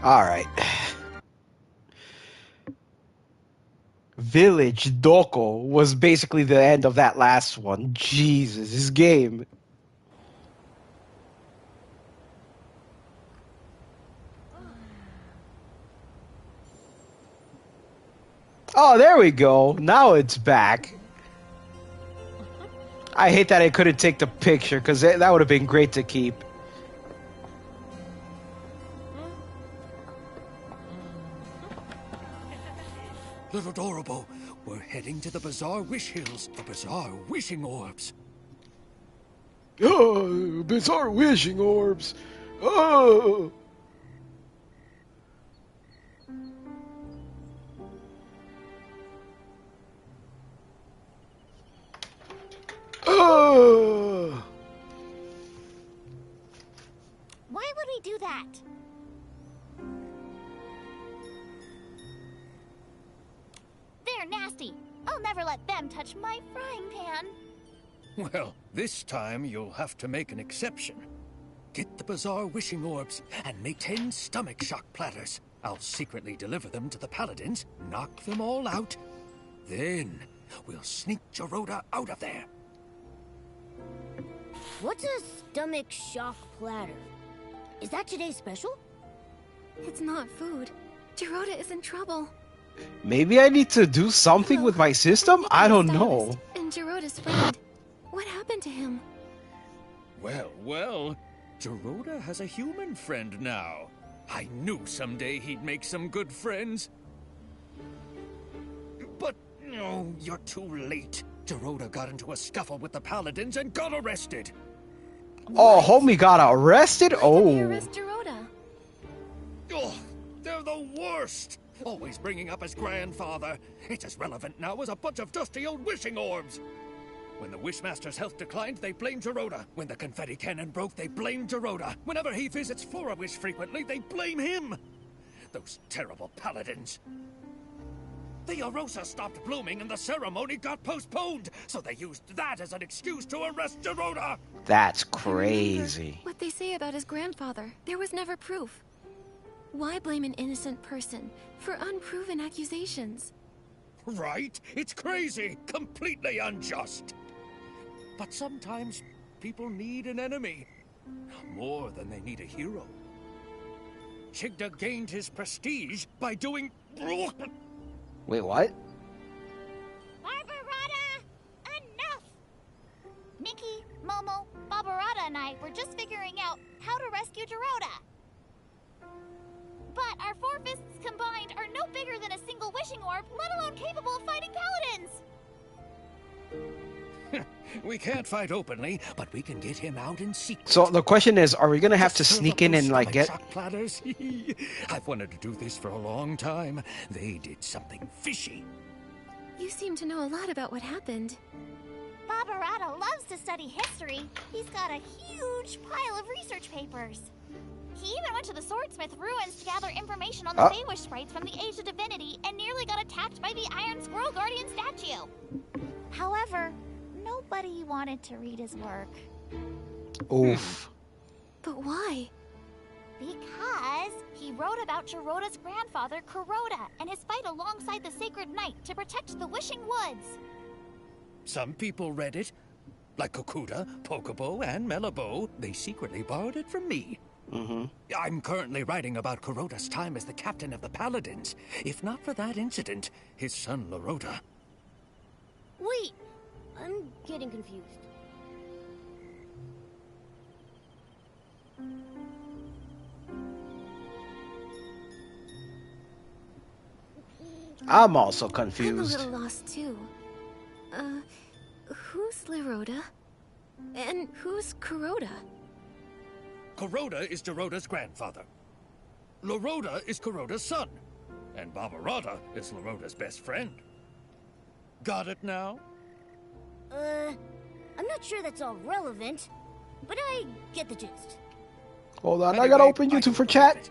Alright. Village Doko was basically the end of that last one. Jesus, this game. Oh, there we go. Now it's back. I hate that I couldn't take the picture, because that would have been great to keep. Little Adorable, we're heading to the Bizarre Wish Hills for Bizarre Wishing Orbs. Oh, bizarre wishing orbs. Oh. Oh. Why would we do that? They're nasty. I'll never let them touch my frying pan. Well, this time you'll have to make an exception. Get the Bizarre Wishing Orbs and make 10 stomach shock platters. I'll secretly deliver them to the Paladins, knock them all out. Then we'll sneak Geroda out of there. What's a stomach shock platter? Is that today's special? It's not food. Geroda is in trouble. Maybe I need to do something with my system? I don't know. And Geroda's friend. What happened to him? Well, Geroda has a human friend now. I knew someday he'd make some good friends. But, no, you're too late. Geroda got into a scuffle with the Paladins and got arrested. Oh, homie got arrested? Why did Oh. they arrest Geroda? Oh, they're the worst. Always bringing up his grandfather. It's as relevant now as a bunch of dusty old wishing orbs. When the Wishmaster's health declined, they blamed Geroda. When the confetti cannon broke, they blamed Geroda. Whenever he visits Flora-Wish frequently, they blame him. Those terrible Paladins. The Arosa stopped blooming and the ceremony got postponed, so they used that as an excuse to arrest Geroda. That's crazy. What they say about his grandfather, there was never proof. Why blame an innocent person for unproven accusations? Right? It's crazy. Completely unjust. But sometimes people need an enemy. More than they need a hero. Chigda gained his prestige by doing... Wait, what? Barbarata! Enough! Nikki, Momo, Barbarata and I were just figuring out how to rescue Geroda. But our 4 fists combined are no bigger than a single wishing orb, let alone capable of fighting paladins! We can't fight openly, but we can get him out in secret. So the question is, are we gonna have to Just serve sneak up in those and like stomach get... shock platters? I've wanted to do this for a long time. They did something fishy. You seem to know a lot about what happened. Barbarata loves to study history. He's got a huge pile of research papers. He even went to the Swordsmith ruins to gather information on the Feywish sprites from the Age of Divinity and nearly got attacked by the Iron Squirrel Guardian statue. However, nobody wanted to read his work. Oof. But why? Because he wrote about Geroda's grandfather, Kuroda, and his fight alongside the Sacred Knight to protect the Wishing Woods. Some people read it. Like Kokuda, Pokobo, and Melabo. They secretly borrowed it from me. I'm currently writing about Kuroda's time as the captain of the Paladins. If not for that incident, his son Laroda. Wait, I'm getting confused. I'm also I'm a confused. little lost too. Who's Laroda? And who's Kuroda? Kuroda is Geroda's grandfather. Laroda is Kuroda's son. And Barbarata is Laroda's best friend. Got it now? I'm not sure that's all relevant, but I get the gist. Hold on, I Anyway, gotta open I YouTube for can chat.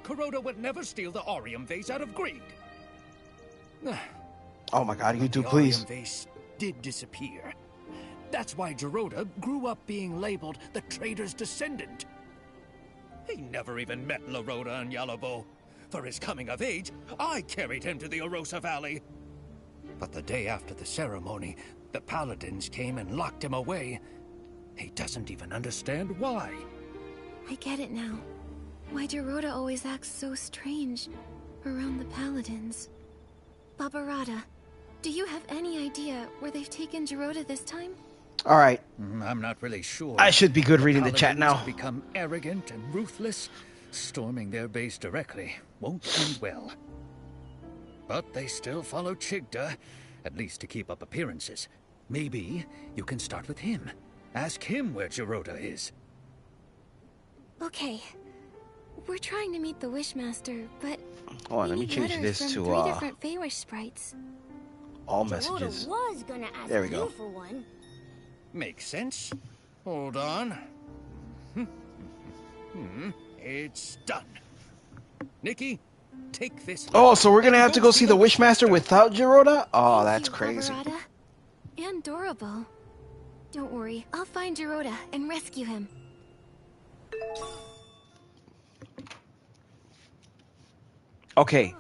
prove it. Kuroda would never steal the Aurium vase out of greed. Oh my god, The YouTube, please. Aurium vase did disappear. That's why Geroda grew up being labeled the traitor's descendant. He never even met Larota and Yellowbow. For his coming of age, I carried him to the Orosa Valley. But the day after the ceremony, the paladins came and locked him away. He doesn't even understand why. I get it now. Why Dorota always acts so strange around the paladins. Barbarata, do you have any idea where they've taken Dorota this time? All right. I'm not really sure. I should be good The reading the chat paladins now. have become arrogant and ruthless. Storming their base directly won't end well. But they still follow Chigda, at least to keep up appearances. Maybe you can start with him. Ask him where Gerota is. Okay. We're trying to meet the Wishmaster, but Hold on, we let me need change letters this from to 3 different Feywish sprites. all Dorota messages. was gonna ask There we go. you for one. Makes sense. Hold on. It's done. Nikki, take this. Oh, so we're gonna have to go see the Wishmaster Wishmaster without Gerota? Oh, Thank that's you, crazy. Barbarata. And Dorable. Don't worry, I'll find Gerota and rescue him. Okay.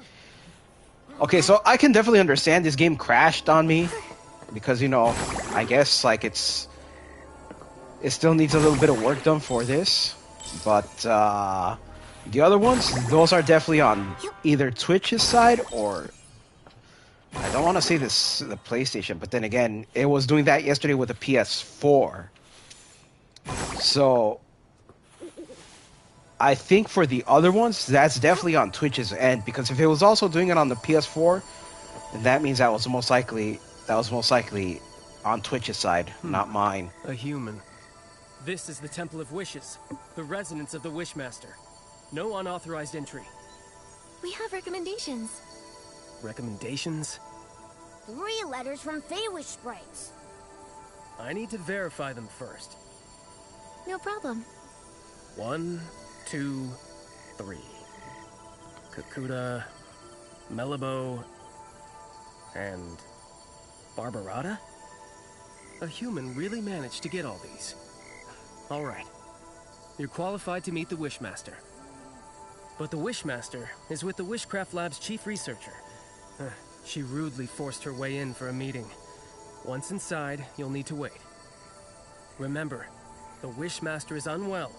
Okay, so I can definitely understand this game crashed on me because, you know, I guess like it still needs a little bit of work done for this, but the other ones, those are definitely on either Twitch's side or I don't want to say this the PlayStation, but then again, it was doing that yesterday with the PS4. So I think for the other ones, that's definitely on Twitch's end because if it was also doing it on the PS4, then that means that was most likely on Twitch's side, not mine. A human. This is the Temple of Wishes, the residence of the Wishmaster. No unauthorized entry. We have recommendations. Recommendations? 3 letters from Feywish sprites. I need to verify them first. No problem. 1, 2, 3. Kakuta, Melabo, and Barbarata? A human really managed to get all these. All right. You're qualified to meet the Wishmaster. But the Wishmaster is with the Wishcraft Lab's chief researcher. She rudely forced her way in for a meeting. Once inside, you'll need to wait. Remember, the Wishmaster is unwell,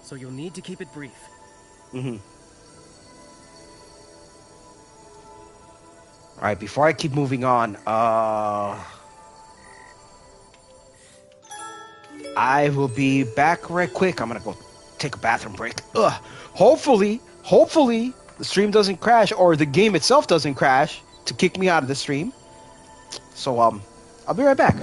so you'll need to keep it brief. Alright, before I keep moving on, I will be back right quick. I'm gonna go take a bathroom break. Hopefully, the stream doesn't crash or the game itself doesn't crash to kick me out of the stream. So, I'll be right back.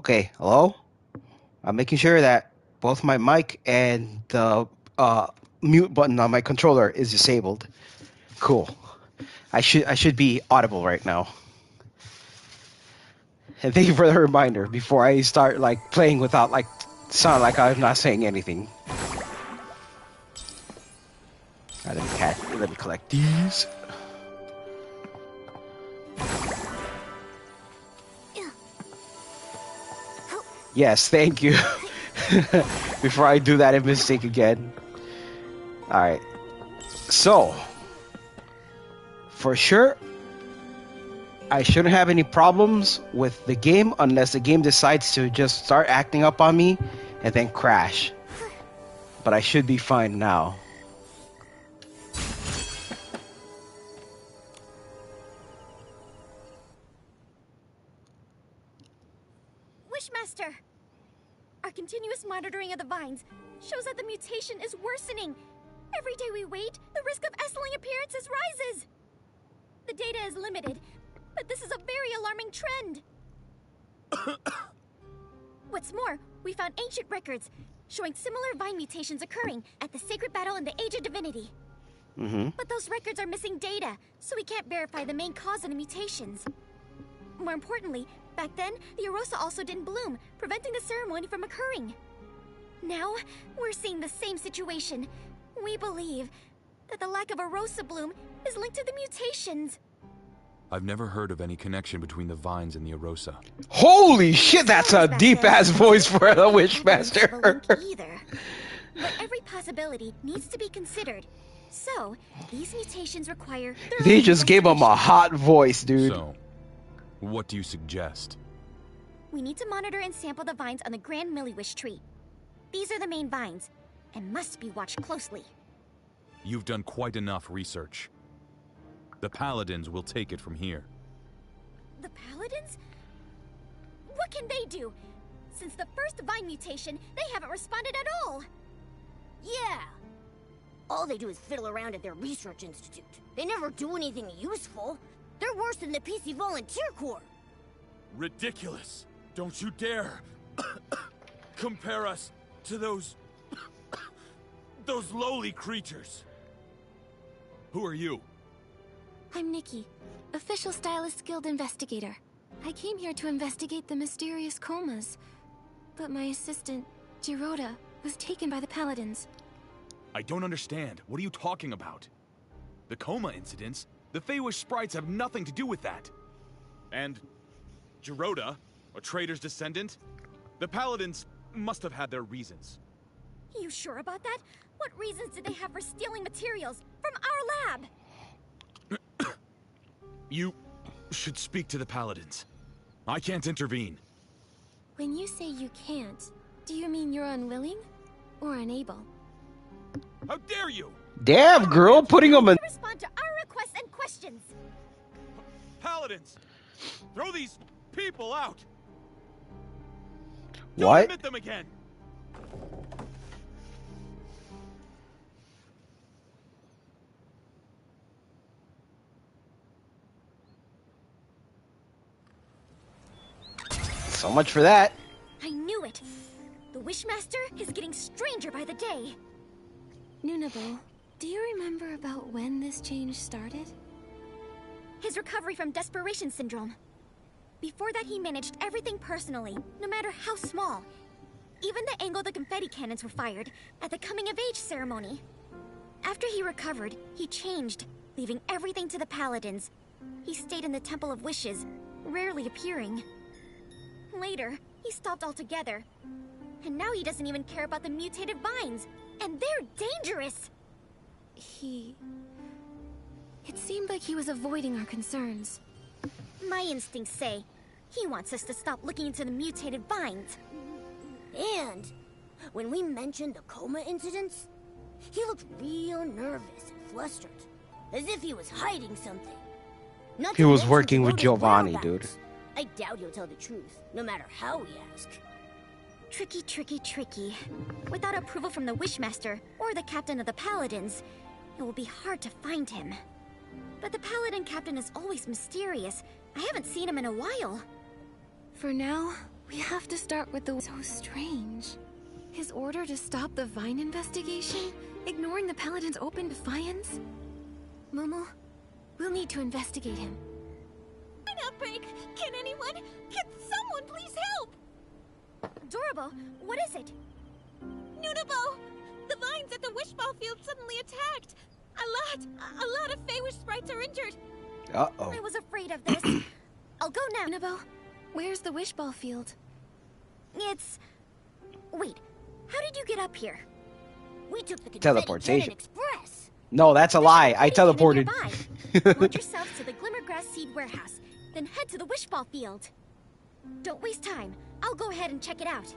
Okay, hello? I'm making sure that both my mic and the mute button on my controller is disabled. Cool. I should be audible right now. And thank you for the reminder before I start like playing without like sound like I'm not saying anything. Alright, let me collect these. Yes, thank you. Before I do that mistake again. Alright. So, for sure, I shouldn't have any problems with the game unless the game decides to just start acting up on me and then crash. But I should be fine now. Wishmaster! Our continuous monitoring of the vines shows that the mutation is worsening. Every day we wait, the risk of S-ling appearances rises. The data is limited, but this is a very alarming trend. What's more, we found ancient records showing similar vine mutations occurring at the sacred battle in the Age of Divinity. But those records are missing data, so we can't verify the main cause of the mutations. More importantly, back then, the Arosa also didn't bloom, preventing the ceremony from occurring. Now, we're seeing the same situation. We believe that the lack of Arosa bloom is linked to the mutations. I've never heard of any connection between the vines and the Arosa. Holy shit, that's a deep-ass voice for a Wishmaster. Either. But every possibility needs to be considered. So, these mutations require... They just gave him a hot voice, dude. So, what do you suggest? We need to monitor and sample the vines on the Grand Milliwish tree. These are the main vines, and must be watched closely. You've done quite enough research. The Paladins will take it from here. The Paladins? What can they do? Since the first vine mutation, they haven't responded at all. Yeah. All they do is fiddle around at their research institute. They never do anything useful. They're worse than the PC Volunteer Corps. Ridiculous. Don't you dare compare us to those lowly creatures. Who are you? I'm Nikki, official stylist guild investigator. I came here to investigate the mysterious comas. But my assistant, Giroda, was taken by the Paladins. I don't understand. What are you talking about? The coma incidents? The Feywish sprites have nothing to do with that. And Giroda, a traitor's descendant? The Paladins must have had their reasons. You sure about that? What reasons did they have for stealing materials from our lab? You should speak to the Paladins. I can't intervene. When you say you can't, do you mean you're unwilling or unable? How dare you! Damn, girl, putting him in. Respond to our requests and questions. Paladins, throw these people out. What? Don't admit them again. So much for that. I knew it. The Wishmaster is getting stranger by the day. Nunabo, do you remember about when this change started? His recovery from desperation syndrome. Before that, he managed everything personally, no matter how small. Even the angle the confetti cannons were fired at the coming-of-age ceremony. After he recovered, he changed, leaving everything to the Paladins. He stayed in the Temple of Wishes, rarely appearing. Later, he stopped altogether. And now he doesn't even care about the mutated vines. And they're dangerous! It seemed like he was avoiding our concerns. My instincts say he wants us to stop looking into the mutated vines. And when we mentioned the coma incidents, he looked real nervous and flustered, as if he was hiding something. Not He to was mention working with Giroda's Giovanni, whereabouts. dude. I doubt he'll tell the truth, no matter how we ask. Tricky, tricky, tricky. Without approval from the Wishmaster or the captain of the Paladins, it will be hard to find him. But the Paladin captain is always mysterious. I haven't seen him in a while. For now, We have to start with the so strange. His order to stop the Vine investigation, ignoring the Paladin's open defiance? Momo, we'll need to investigate him. An outbreak! Can someone please help? Dorobo, what is it? Nunabo! The vines at the Wishball Field suddenly attacked! A lot of Feywish sprites are injured! Uh-oh. I was afraid of this. I'll go now. Nunabo, where's the Wishball Field? It's... Wait, how did you get up here? We took the Confetti Teleportation. Cannon Express. No, that's a lie. I teleported. Launch yourselves to the Glimmergrass Seed Warehouse, then head to the Wishball Field. Don't waste time. I'll go ahead and check it out.